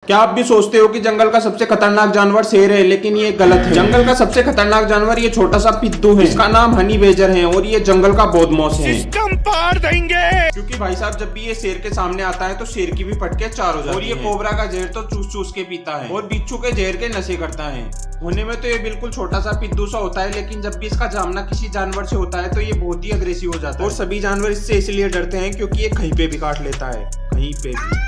क्या आप भी सोचते हो कि जंगल का सबसे खतरनाक जानवर शेर है, लेकिन ये गलत है। जंगल का सबसे खतरनाक जानवर ये छोटा सा पिद्दू है। इसका नाम हनी बेजर है और ये जंगल का बदमाश है। सिस्टम पार देंगे। क्योंकि भाई साहब जब भी ये शेर के सामने आता है तो शेर की भी पटके चार हो जाती है। और ये कोबरा का जहर तो चूस चूस के पीता है और बिच्छू के जहर के नशे करता है। होने में तो ये बिल्कुल छोटा सा पिद्दू सा होता है, लेकिन जब भी इसका जामना किसी जानवर से होता है तो ये बहुत ही अग्रेसिव हो जाता है। और सभी जानवर इससे इसलिए डरते हैं क्योंकि ये कहीं पे भी काट लेता है, कहीं पे भी।